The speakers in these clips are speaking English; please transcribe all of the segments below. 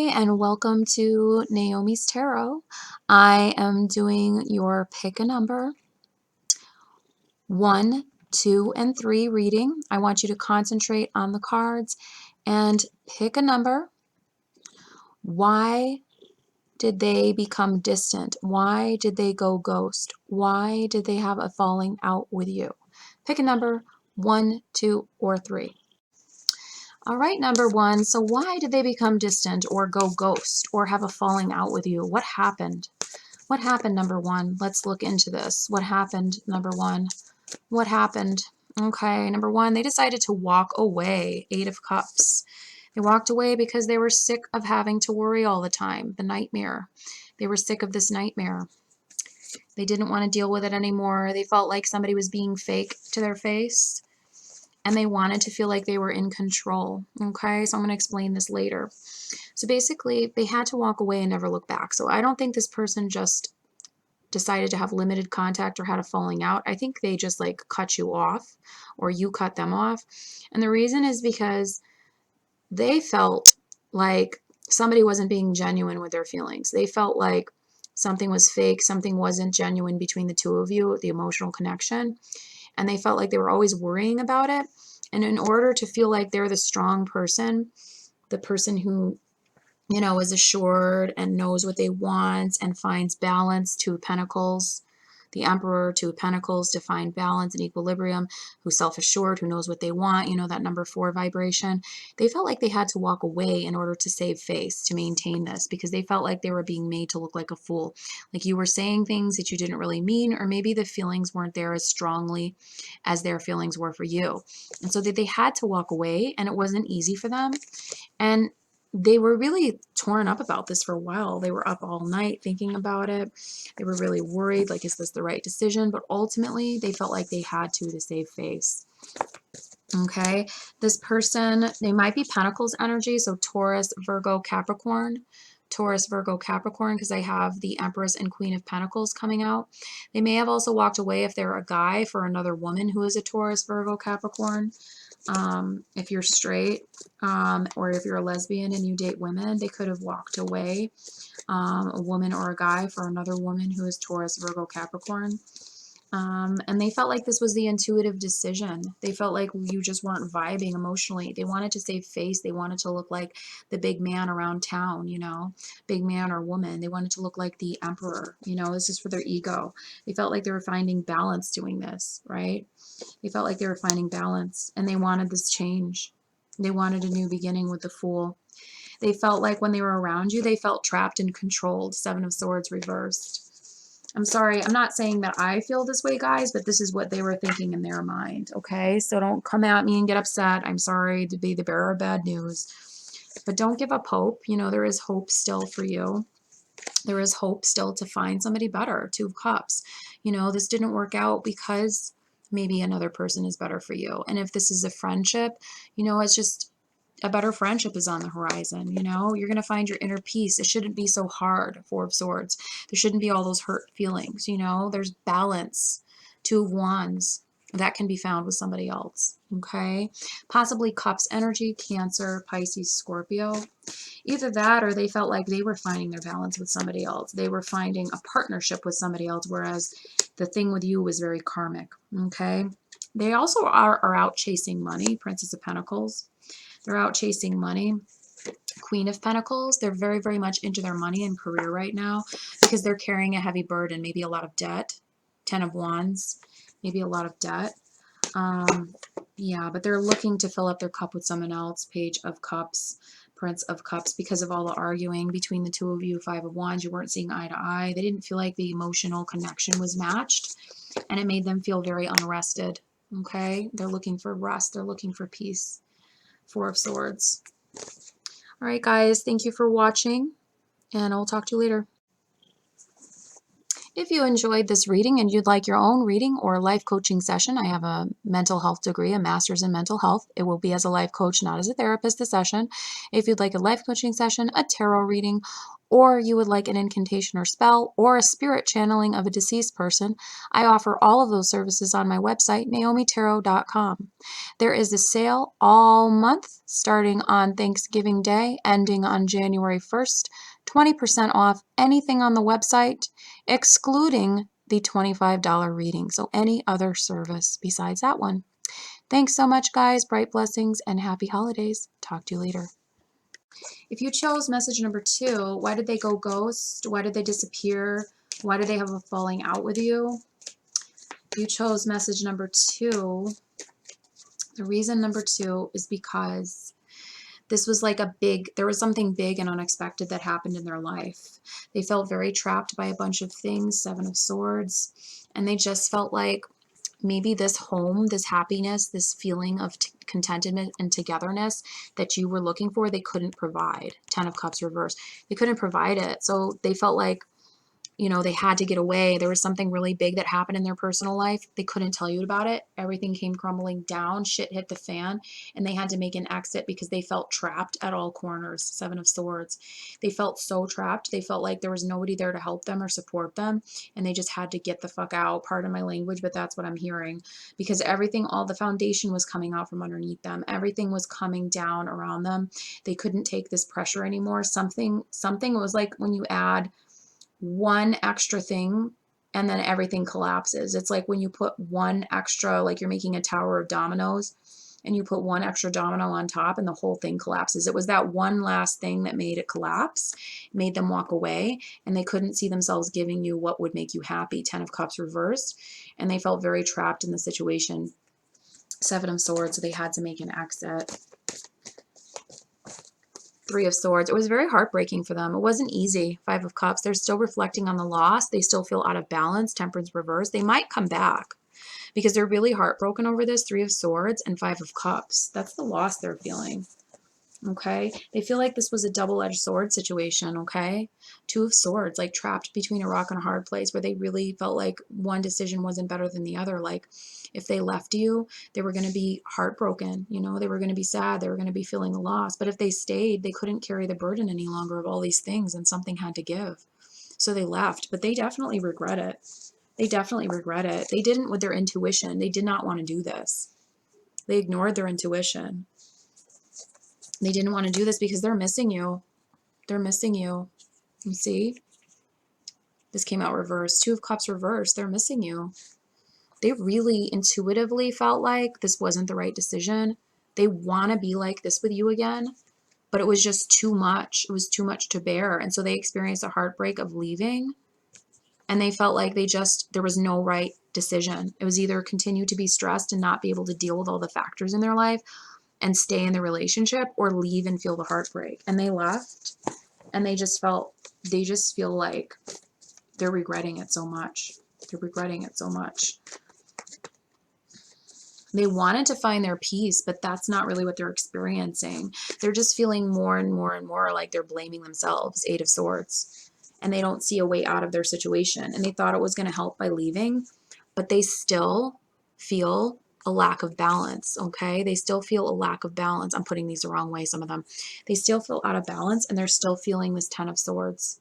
And welcome to Naomi's Tarot. I am doing your pick a number 1, 2, and 3 reading. I want you to concentrate on the cards and pick a number. Why did they become distant? Why did they go ghost? Why did they have a falling out with you? Pick a number 1, 2, or 3. All right, number 1. So why did they become distant or go ghost or have a falling out with you? What happened? What happened, number 1? Let's look into this. What happened, number 1? What happened? Okay, number 1, they decided to walk away. 8 of Cups. They walked away because they were sick of having to worry all the time. The nightmare. They were sick of this nightmare. They didn't want to deal with it anymore. They felt like somebody was being fake to their face. And they wanted to feel like they were in control. Okay, so I'm going to explain this later. So basically, they had to walk away and never look back. So I don't think this person just decided to have limited contact or had a falling out. I think they just like cut you off or you cut them off. And the reason is because they felt like somebody wasn't being genuine with their feelings. They felt like something was fake, something wasn't genuine between the two of you, the emotional connection. And they felt like they were always worrying about it. And in order to feel like they're the strong person, the person who, you know, is assured and knows what they want and finds balance, 2 of Pentacles, the Emperor, 2 of Pentacles, to find balance and equilibrium, who's self-assured, who knows what they want, you know, that number 4 vibration. They felt like they had to walk away in order to save face, to maintain this, because they felt like they were being made to look like a fool. Like you were saying things that you didn't really mean, or maybe the feelings weren't there as strongly as their feelings were for you. And so they had to walk away, and it wasn't easy for them. And they were really torn up about this for a while. They were up all night thinking about it. They were really worried, like, is this the right decision? But ultimately, they felt like they had to save face. Okay, this person, they might be Pentacles energy, so Taurus, Virgo, Capricorn. Taurus, Virgo, Capricorn, because I have the Empress and Queen of Pentacles coming out. They may have also walked away if they're a guy for another woman who is a Taurus, Virgo, Capricorn. If you're straight, or if you're a lesbian and you date women, they could have walked away, a woman or a guy for another woman who is Taurus, Virgo, Capricorn. And they felt like this was the intuitive decision. They felt like you just weren't vibing emotionally. They wanted to save face. They wanted to look like the big man around town, you know, big man or woman. They wanted to look like the emperor, you know, this is for their ego. They felt like they were finding balance doing this, right? They felt like they were finding balance and they wanted this change. They wanted a new beginning with the Fool. They felt like when they were around you, they felt trapped and controlled. 7 of Swords reversed. I'm sorry, I'm not saying that I feel this way, guys, but this is what they were thinking in their mind, okay? So don't come at me and get upset. I'm sorry to be the bearer of bad news. But don't give up hope. You know, there is hope still for you. There is hope still to find somebody better. 2 of Cups. You know, this didn't work out because maybe another person is better for you. And if this is a friendship, you know, it's just a better friendship is on the horizon. You know, you're going to find your inner peace. It shouldn't be so hard. 4 of Swords. There shouldn't be all those hurt feelings. You know, there's balance. 2 of Wands. That can be found with somebody else. Okay. Possibly Cups energy, Cancer, Pisces, Scorpio. Either that or they felt like they were finding their balance with somebody else. They were finding a partnership with somebody else, whereas the thing with you was very karmic. Okay. They also are out chasing money. Princess of Pentacles. They're out chasing money. Queen of Pentacles. They're very, very much into their money and career right now because they're carrying a heavy burden, maybe a lot of debt. 10 of Wands, maybe a lot of debt. Yeah, but they're looking to fill up their cup with someone else. Page of Cups, Prince of Cups, because of all the arguing between the two of you. 5 of Wands, you weren't seeing eye to eye. They didn't feel like the emotional connection was matched, and it made them feel very unrested. Okay, they're looking for rest. They're looking for peace. 4 of Swords. All right, guys, thank you for watching, and I'll talk to you later. If you enjoyed this reading and you'd like your own reading or life coaching session, I have a mental health degree, a master's in mental health. It will be as a life coach, not as a therapist, the session. If you'd like a life coaching session, a tarot reading, or you would like an incantation or spell, or a spirit channeling of a deceased person, I offer all of those services on my website, naomitarot.com. There is a sale all month starting on Thanksgiving Day, ending on January 1st, 20% off anything on the website, excluding the $25 reading, so any other service besides that one. Thanks so much, guys. Bright blessings and happy holidays. Talk to you later. If you chose message number 2, why did they go ghost? Why did they disappear? Why did they have a falling out with you? If you chose message number 2, the reason number 2 is because this was like there was something big and unexpected that happened in their life. They felt very trapped by a bunch of things, 7 of Swords, and they just felt like maybe this home, this happiness, this feeling of contentment and togetherness that you were looking for, they couldn't provide. 10 of Cups reverse. They couldn't provide it. So they felt like, they had to get away. There was something really big that happened in their personal life. They couldn't tell you about it. Everything came crumbling down. Shit hit the fan, and they had to make an exit because they felt trapped at all corners. 7 of Swords. They felt so trapped. They felt like there was nobody there to help them or support them, and they just had to get the fuck out. Pardon my language, but that's what I'm hearing, because all the foundation was coming out from underneath them. Everything was coming down around them. They couldn't take this pressure anymore. Something was like when you add one extra thing and then everything collapses. It's like when you put one extra, like you're making a tower of dominoes and you put one extra domino on top and the whole thing collapses. It was that one last thing that made it collapse, made them walk away, and they couldn't see themselves giving you what would make you happy. 10 of Cups reversed, and they felt very trapped in the situation. 7 of Swords, so they had to make an exit. 3 of Swords. It was very heartbreaking for them. It wasn't easy. 5 of Cups. They're still reflecting on the loss. They still feel out of balance. Temperance reverse. They might come back because they're really heartbroken over this. 3 of Swords and 5 of Cups. That's the loss they're feeling. Okay. They feel like this was a double-edged sword situation. Okay. 2 of Swords, like trapped between a rock and a hard place where they really felt like one decision wasn't better than the other. Like if they left you, they were going to be heartbroken. They were going to be sad. They were going to be feeling the loss. But if they stayed, they couldn't carry the burden any longer of all these things, and something had to give. So they left, but they definitely regret it. They definitely regret it. They didn't with their intuition. They did not want to do this. They ignored their intuition. They didn't want to do this because they're missing you. They're missing you. You see? This came out reversed. 2 of Cups reversed. They're missing you. They really intuitively felt like this wasn't the right decision. They want to be like this with you again, but it was just too much. It was too much to bear. And so they experienced a heartbreak of leaving, and they felt like there was no right decision. It was either continue to be stressed and not be able to deal with all the factors in their life and stay in the relationship, or leave and feel the heartbreak. And they left, and they just feel like they're regretting it so much. They're regretting it so much. They wanted to find their peace, but that's not really what they're experiencing. They're just feeling more and more and more like they're blaming themselves. 8 of Swords. And they don't see a way out of their situation. And they thought it was going to help by leaving, but they still feel a lack of balance, okay? They still feel a lack of balance. I'm putting these the wrong way, some of them. They still feel out of balance, and they're still feeling this 10 of Swords,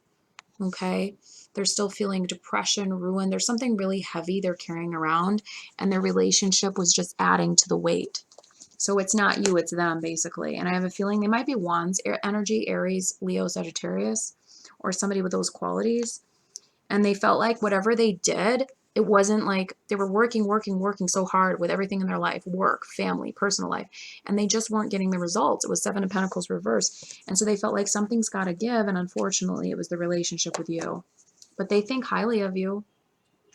okay? They're still feeling depression, ruin. There's something really heavy they're carrying around, and their relationship was just adding to the weight. So it's not you, it's them, basically. And I have a feeling they might be Wands energy, Aries, Leo, Sagittarius, or somebody with those qualities. And they felt like whatever they did, it wasn't like they were working so hard with everything in their life, work, family, personal life, and they just weren't getting the results. It was 7 of Pentacles reversed. And so they felt like something's got to give, and unfortunately, it was the relationship with you. But they think highly of you.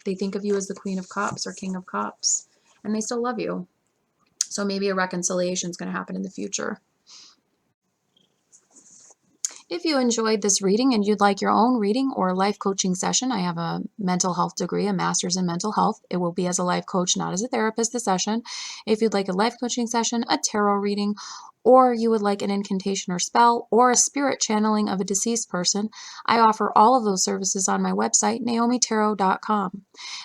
They think of you as the Queen of Cups or King of Cups, and they still love you. So maybe a reconciliation is going to happen in the future. If you enjoyed this reading and you'd like your own reading or life coaching session, I have a mental health degree, a master's in mental health. It will be as a life coach, not as a therapist, the session. If you'd like a life coaching session, a tarot reading, or you would like an incantation or spell, or a spirit channeling of a deceased person, I offer all of those services on my website, naomitarot.com.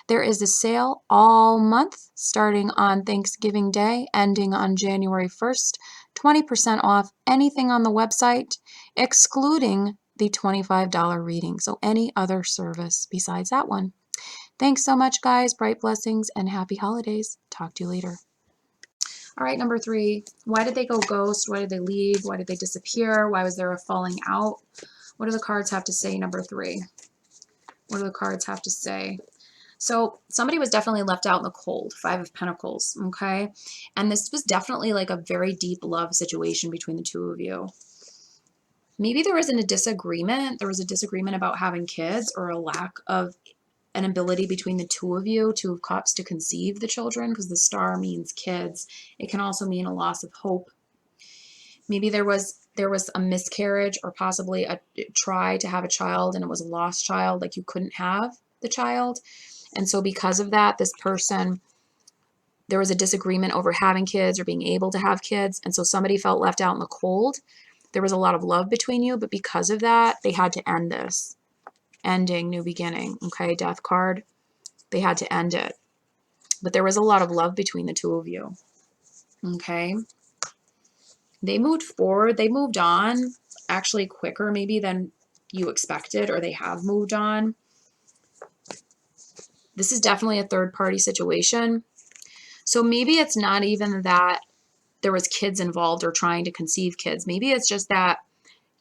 There is a sale all month starting on Thanksgiving Day, ending on January 1st, 20% off anything on the website, excluding the $25 reading. So any other service besides that one. Thanks so much, guys. Bright blessings and happy holidays. Talk to you later. All right, number 3. Why did they go ghost? Why did they leave? Why did they disappear? Why was there a falling out? What do the cards have to say, number 3? What do the cards have to say? So somebody was definitely left out in the cold, 5 of Pentacles, okay? And this was definitely like a very deep love situation between the two of you. Maybe there wasn't a disagreement. There was a disagreement about having kids or a lack of an ability between the two of you, 2 of Cups, to conceive the children, because the star means kids. It can also mean a loss of hope. Maybe there was a miscarriage or possibly a try to have a child and it was a lost child, like you couldn't have the child. And so because of that, this person, there was a disagreement over having kids or being able to have kids. And so somebody felt left out in the cold. There was a lot of love between you, but because of that, they had to end this. Ending, new beginning. Okay, Death card. They had to end it. But there was a lot of love between the two of you. Okay. They moved forward. They moved on actually quicker maybe than you expected, or they have moved on. This is definitely a third-party situation. So maybe it's not even that there was kids involved or trying to conceive kids. Maybe it's just that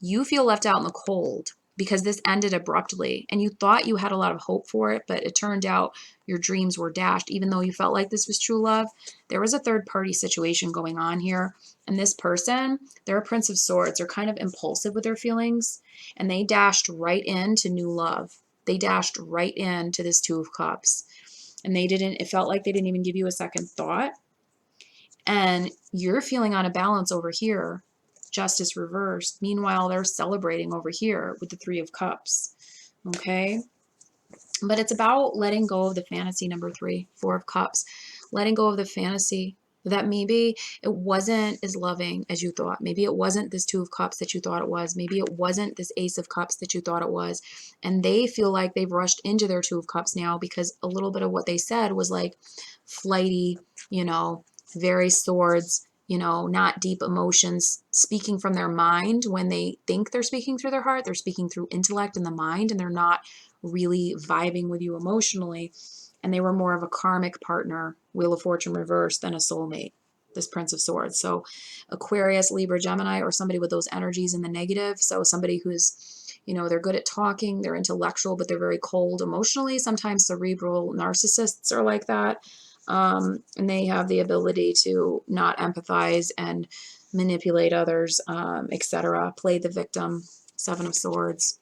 you feel left out in the cold because this ended abruptly and you thought you had a lot of hope for it, but it turned out your dreams were dashed. Even though you felt like this was true love, there was a third-party situation going on here. And this person, they're a Prince of Swords. They're kind of impulsive with their feelings, and they dashed right into new love. They dashed right into this 2 of Cups. And it felt like they didn't even give you a second thought. And you're feeling out of balance over here, justice reversed. Meanwhile, they're celebrating over here with the 3 of Cups. Okay? But it's about letting go of the fantasy, number 3, 4 of Cups. Letting go of the fantasy that maybe it wasn't as loving as you thought. Maybe it wasn't this 2 of Cups that you thought it was. Maybe it wasn't this Ace of Cups that you thought it was. And they feel like they've rushed into their 2 of Cups now because a little bit of what they said was like flighty, very swords, not deep emotions, speaking from their mind. When they think they're speaking through their heart, they're speaking through intellect and the mind, and they're not really vibing with you emotionally. And they were more of a karmic partner, Wheel of Fortune reversed, than a soulmate, this Prince of Swords. So Aquarius, Libra, Gemini, or somebody with those energies in the negative. So somebody who's, they're good at talking, they're intellectual, but they're very cold emotionally. Sometimes cerebral narcissists are like that. And they have the ability to not empathize and manipulate others, etc. Play the victim, 7 of Swords,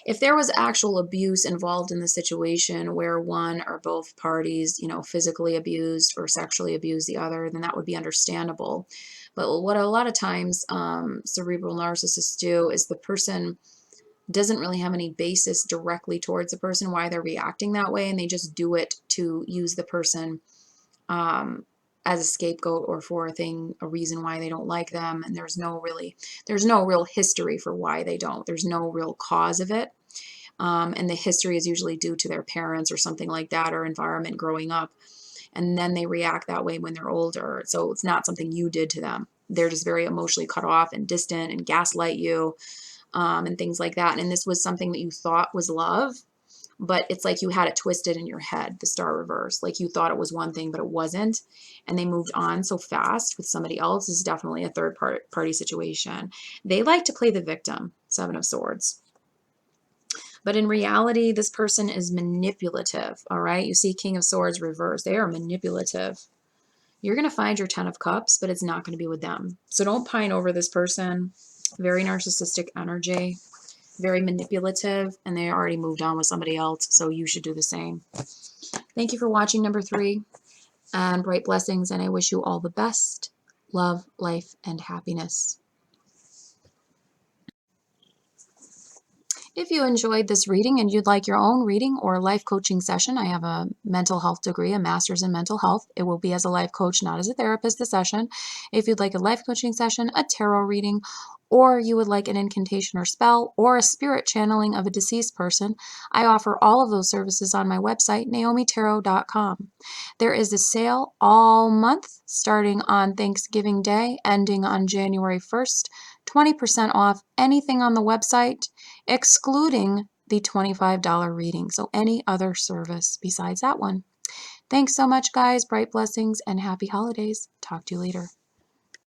If there was actual abuse involved in the situation where one or both parties, physically abused or sexually abused the other, then that would be understandable. But what a lot of times cerebral narcissists do is the person doesn't really have any basis directly towards the person why they're reacting that way, and they just do it to use the person as a scapegoat or for a reason why they don't like them. And there's no real history for why they don't. There's no real cause of it. And the history is usually due to their parents or something like that, or environment growing up. And then they react that way when they're older. So it's not something you did to them. They're just very emotionally cut off and distant and gaslight you, and things like that. And this was something that you thought was love, but it's like you had it twisted in your head, the star reverse. Like you thought it was one thing, but it wasn't. And they moved on so fast with somebody else. This is definitely a third party situation. They like to play the victim, 7 of Swords. But in reality, this person is manipulative, all right? You see King of Swords reverse. They are manipulative. You're going to find your 10 of Cups, but it's not going to be with them. So don't pine over this person. Very narcissistic energy, very manipulative, and they already moved on with somebody else, so you should do the same. Thank you for watching, number 3, and bright blessings, and I wish you all the best. Love, life, and happiness. If you enjoyed this reading and you'd like your own reading or life coaching session, I have a mental health degree, a master's in mental health. It will be as a life coach, not as a therapist, the session. If you'd like a life coaching session, a tarot reading, or you would like an incantation or spell, or a spirit channeling of a deceased person, I offer all of those services on my website, naomitarot.com. There is a sale all month starting on Thanksgiving Day, ending on January 1st, 20% off anything on the website, excluding the $25 reading, so any other service besides that one. Thanks so much, guys. Bright blessings and happy holidays. Talk to you later.